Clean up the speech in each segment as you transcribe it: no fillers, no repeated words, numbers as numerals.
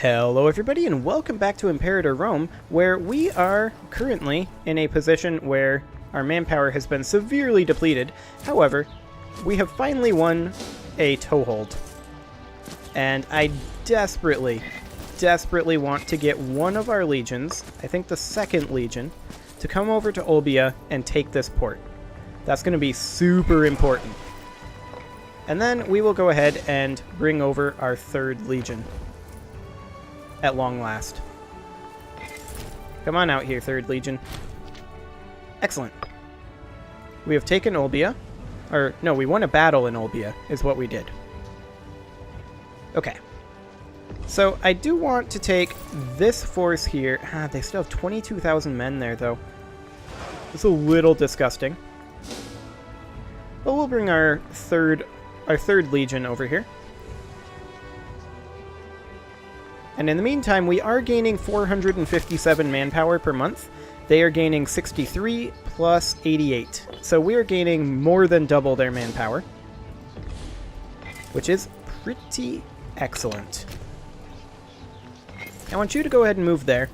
Hello everybody and welcome back to Imperator Rome, where we are currently in a position where our manpower has been severely depleted. However, we have finally won a toehold. And I desperately want to get one of our legions, I think the second legion, to come over to Olbia and take this port. That's going to be super important. And then we will go ahead and bring over our third legion. At long last. Come on out here, Third Legion. Excellent. We have taken Olbia. Or, no, we won a battle in Olbia, is what we did. Okay. So, I do want to take this force here. They still have 22,000 men there, though. It's a little disgusting. But we'll bring our third Legion over here. And in the meantime, we are gaining 457 manpower per month. They are gaining 63 plus 88. So we are gaining more than double their manpower, which is pretty excellent. I want you to go ahead and move there.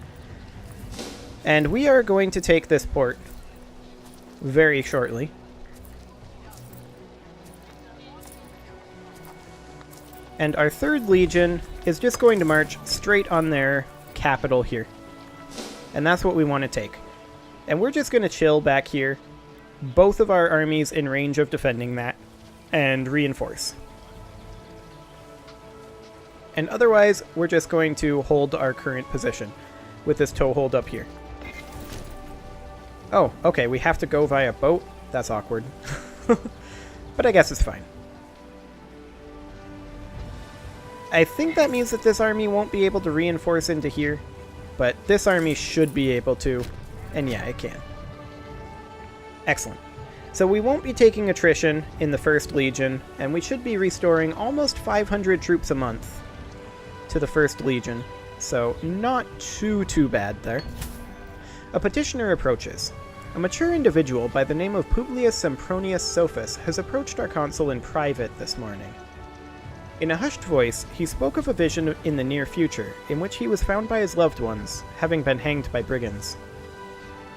And we are going to take this port very shortly. And our third legion is just going to march straight on their capital here. And that's what we want to take. And we're just going to chill back here, both of our armies in range of defending that, and reinforce. And otherwise, we're just going to hold our current position with this toehold up here. Oh, okay, we have to go via boat? That's awkward. But I guess it's fine. I think that means that this army won't be able to reinforce into here, but this army should be able to, and yeah, it can. Excellent. So we won't be taking attrition in the First Legion, and we should be restoring almost 500 troops a month to the First Legion, so not too bad there. A petitioner approaches. A mature individual by the name of Publius Sempronius Sophus has approached our consul in private this morning. In a hushed voice, he spoke of a vision in the near future, in which he was found by his loved ones, having been hanged by brigands.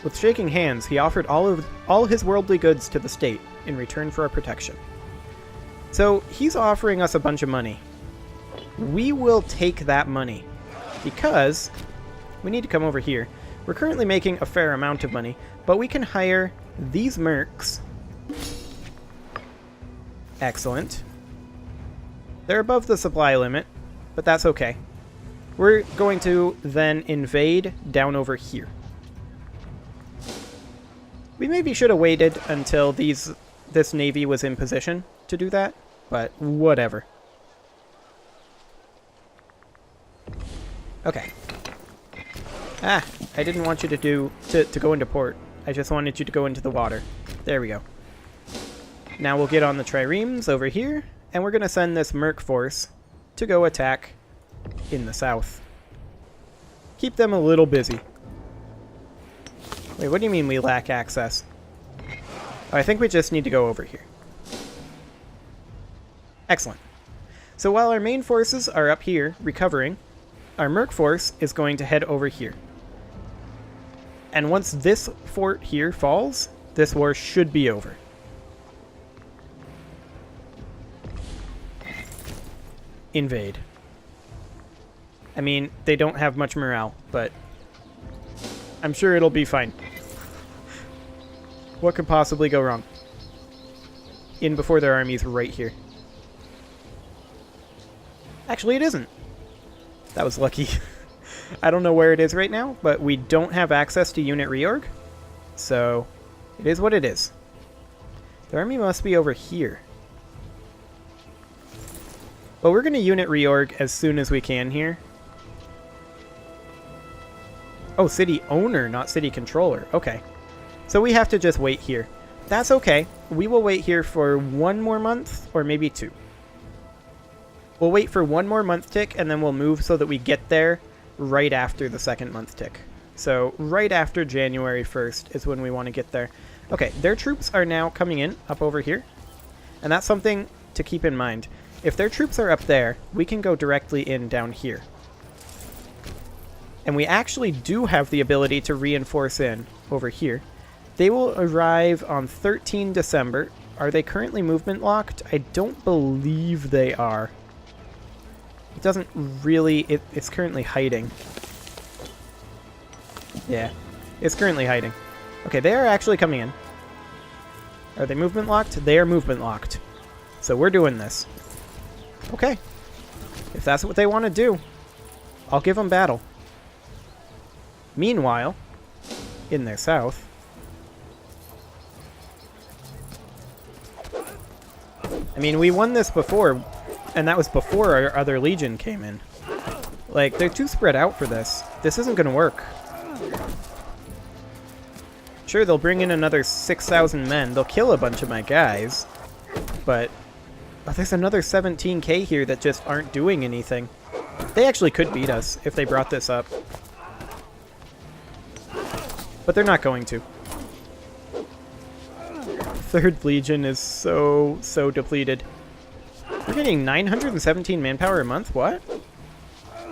With shaking hands, he offered all his worldly goods to the state, in return for our protection. So, he's offering us a bunch of money. We will take that money, because we need to come over here. We're currently making a fair amount of money, but we can hire these mercs. Excellent. They're above the supply limit, but that's okay. We're going to then invade down over here. We maybe should have waited until this navy was in position to do that, but whatever. Okay. I didn't want you to go into port. I just wanted you to go into the water. There we go. Now we'll get on the triremes over here. And we're going to send this merc force to go attack in the south. Keep them a little busy. Wait, what do you mean we lack access? Oh, I think we just need to go over here. Excellent. So while our main forces are up here recovering, our merc force is going to head over here. And once this fort here falls, this war should be over. Invade. I mean, they don't have much morale, but I'm sure it'll be fine. What could possibly go wrong? In before their army's right here. Actually, it isn't. That was lucky. I don't know where it is right now, but we don't have access to unit reorg, so it is what it is. Their army must be over here. But we're going to unit reorg as soon as we can here. Oh, city owner, not city controller. Okay. So we have to just wait here. That's okay. We will wait here for 1 more month, or maybe 2. We'll wait for 1 more month tick, and then we'll move so that we get there right after the 2nd month tick. So right after January 1st is when we want to get there. Okay, their troops are now coming in up over here. And that's something to keep in mind. If their troops are up there, we can go directly in down here. And we actually do have the ability to reinforce in over here. They will arrive on 13 December. Are they currently movement locked? I don't believe they are. It doesn't really... It's currently hiding. Yeah, it's currently hiding. Okay, they are actually coming in. Are they movement locked? They are movement locked. So we're doing this. Okay. If that's what they want to do, I'll give them battle. Meanwhile, in their south... I mean, we won this before, and that was before our other legion came in. Like, they're too spread out for this. This isn't going to work. Sure, they'll bring in another 6,000 men. They'll kill a bunch of my guys. But there's another 17k here that just aren't doing anything. They actually could beat us if they brought this up. But they're not going to. 3rd Legion is so depleted. We're getting 917 manpower a month? What?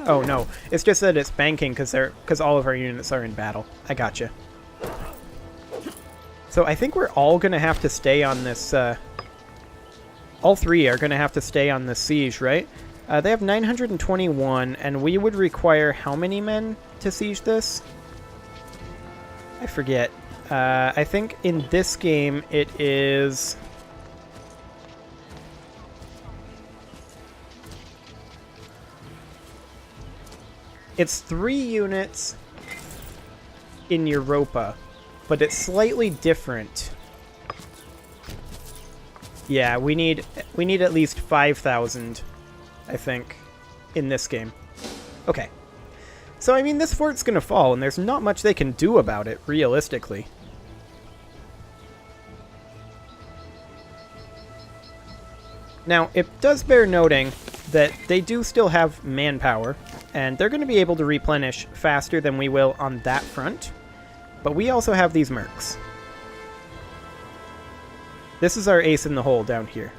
Oh, no. It's just that it's banking because all of our units are in battle. I gotcha. So I think we're all going to have to stay on this... all 3 are going to have to stay on this siege, right? They have 921, and we would require how many men to siege this? I forget. I think in this game it is... It's 3 units in Europa, but it's slightly different. Yeah, we need at least 5,000, I think, in this game. Okay. So, I mean, this fort's gonna fall, and there's not much they can do about it, realistically. Now, it does bear noting that they do still have manpower, and they're going to be able to replenish faster than we will on that front. But we also have these mercs. This is our ace in the hole down here.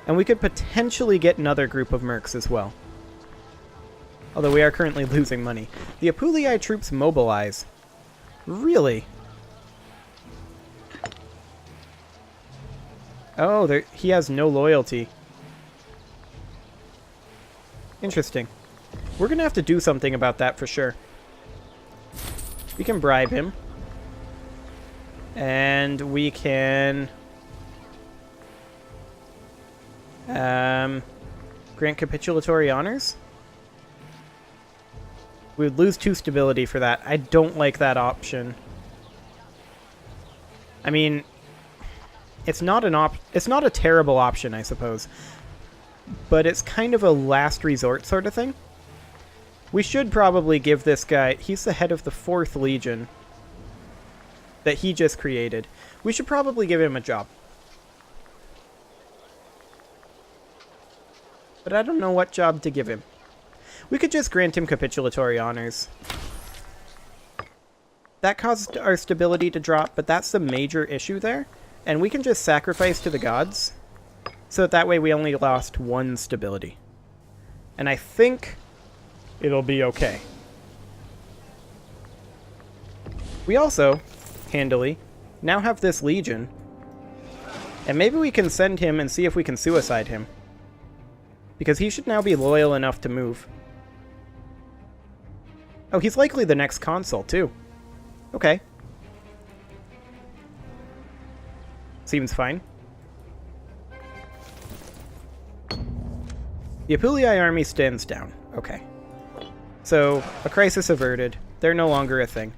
And we could potentially get another group of mercs as well. Although we are currently losing money. The Apulii troops mobilize. Really? Oh, he has no loyalty. Interesting. We're going to have to do something about that for sure. We can bribe him. And we can... grant capitulatory honors? We would lose 2 stability for that. I don't like that option. I mean, it's not a terrible option, I suppose. But it's kind of a last resort sort of thing. We should probably give this guy... He's the head of the 4th Legion that he just created. We should probably give him a job. But I don't know what job to give him. We could just grant him capitulatory honors. That caused our stability to drop, but that's the major issue there. And we can just sacrifice to the gods. So that way we only lost 1 stability. And I think it'll be okay. We also, handily, now have this legion. And maybe we can send him and see if we can suicide him. Because he should now be loyal enough to move. Oh, he's likely the next consul, too. Okay. Seems fine. The Apulii army stands down. Okay. So, a crisis averted. They're no longer a thing.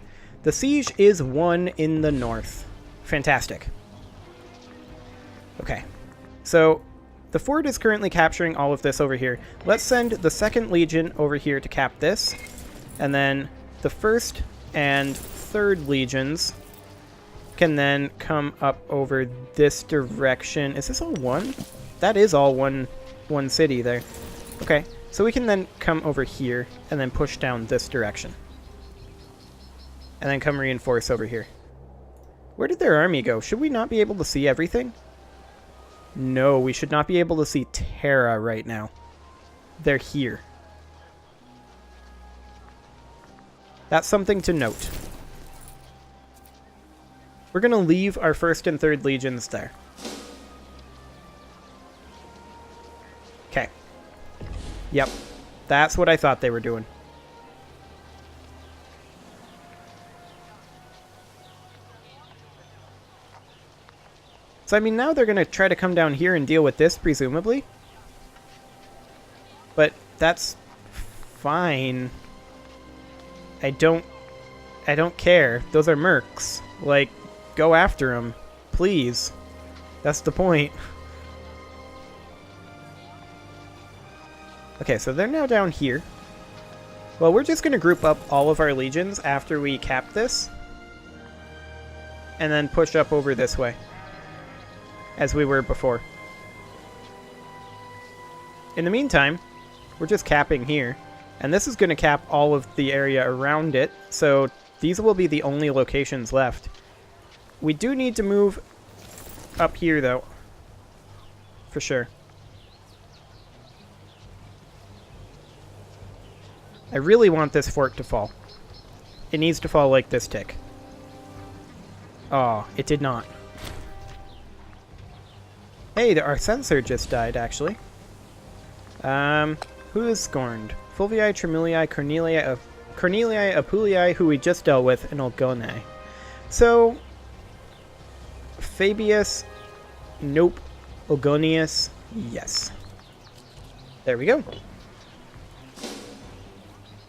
The siege is won in the north. Fantastic. Okay. So, the fort is currently capturing all of this over here. Let's send the 2nd Legion over here to cap this. And then the 1st and 3rd Legions can then come up over this direction. Is this all one? That is all one city there. Okay, so we can then come over here and then push down this direction. And then come reinforce over here. Where did their army go? Should we not be able to see everything? No, we should not be able to see Terra right now. They're here. That's something to note. We're going to leave our 1st and 3rd legions there. Okay. Yep. That's what I thought they were doing. So, I mean, now they're going to try to come down here and deal with this, presumably. But that's fine. I don't care. Those are mercs. Like, go after them. Please. That's the point. Okay, so they're now down here. Well, we're just going to group up all of our legions after we cap this. And then push up over this way. As we were before. In the meantime, we're just capping here. And this is going to cap all of the area around it. So these will be the only locations left. We do need to move up here, though. For sure. I really want this fort to fall. It needs to fall like this tick. Oh, it did not. Hey, our sensor just died, actually. Who is scorned? Fulvii, Tremulii, Cornelii, Apulii, who we just dealt with, and Olgone. So, Fabius, nope. Ogonius, yes. There we go.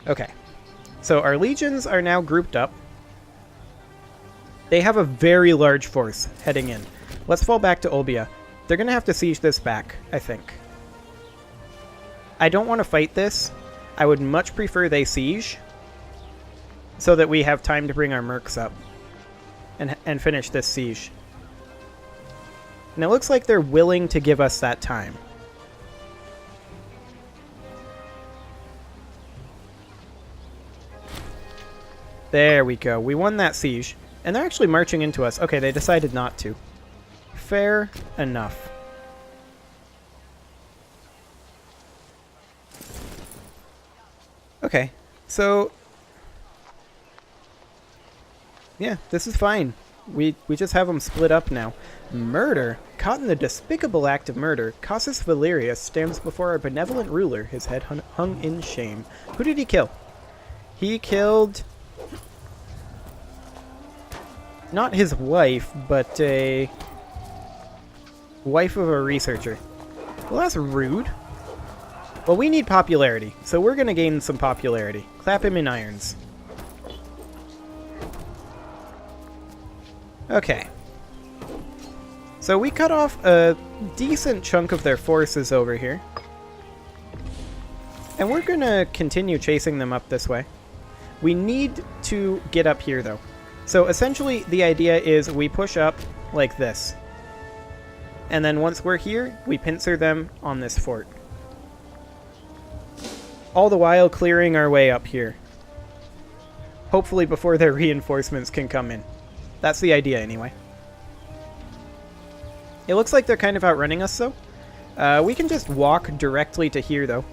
Okay. So our legions are now grouped up. They have a very large force heading in. Let's fall back to Olbia. They're going to have to siege this back, I think. I don't want to fight this. I would much prefer they siege so that we have time to bring our mercs up and finish this siege. And it looks like they're willing to give us that time. There we go. We won that siege. And they're actually marching into us. Okay, they decided not to. Fair enough. Okay, so... yeah, this is fine. We just have them split up now. Murder. Caught in the despicable act of murder, Cassus Valerius stands before our benevolent ruler, his head hung in shame. Who did he kill? He killed... not his wife, but a... wife of a researcher. Well, that's rude. Well, we need popularity, so we're going to gain some popularity. Clap him in irons. Okay. So we cut off a decent chunk of their forces over here. And we're going to continue chasing them up this way. We need to get up here, though. So essentially, the idea is we push up like this. And then once we're here, we pincer them on this fort. All the while clearing our way up here. Hopefully before their reinforcements can come in. That's the idea, anyway. It looks like they're kind of outrunning us, though. We can just walk directly to here, though.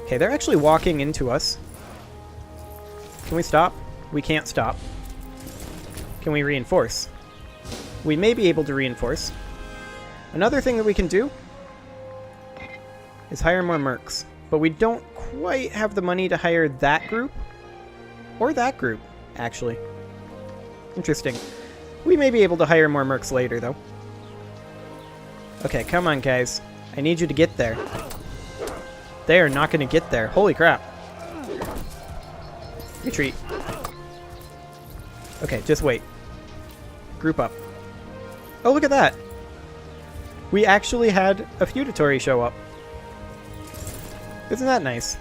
Okay, they're actually walking into us. Can we stop? We can't stop. Can we reinforce? We may be able to reinforce. Another thing that we can do is hire more mercs. But we don't quite have the money to hire that group. Or that group, actually. Interesting. We may be able to hire more mercs later, though. Okay, come on, guys. I need you to get there. They are not going to get there. Holy crap. Retreat. Okay, just wait. Group up. Oh, look at that! We actually had a feudatory show up. Isn't that nice?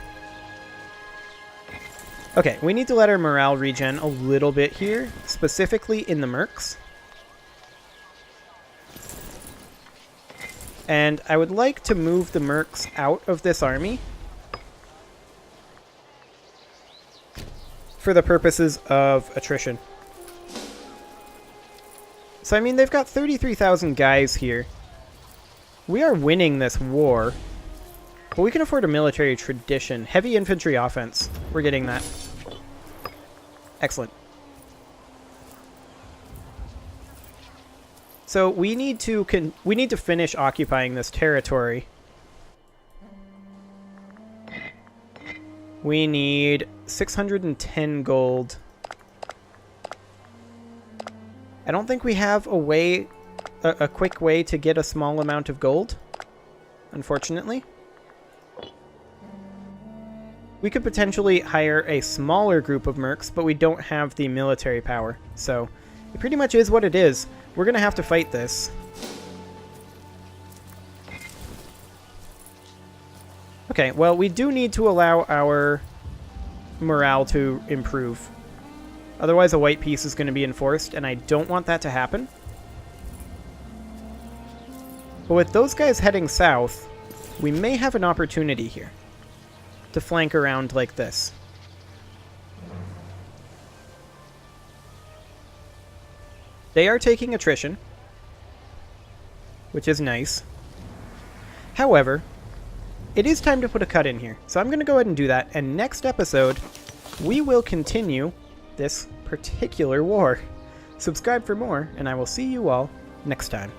Okay, we need to let our morale regen a little bit here, specifically in the mercs. And I would like to move the mercs out of this army for the purposes of attrition. So, I mean, they've got 33,000 guys here. We are winning this war. But we can afford a military tradition. Heavy infantry offense. We're getting that. Excellent. So we need to finish occupying this territory. We need 610 gold. I don't think we have a quick way to get a small amount of gold, unfortunately. We could potentially hire a smaller group of mercs, but we don't have the military power. So it pretty much is what it is. We're going to have to fight this. Okay, well, we do need to allow our morale to improve. Otherwise, a white peace is going to be enforced, and I don't want that to happen. But with those guys heading south, we may have an opportunity here to flank around like this. They are taking attrition, which is nice. However, it is time to put a cut in here. So I'm going to go ahead and do that, and next episode, we will continue this particular war. Subscribe for more, and I will see you all next time.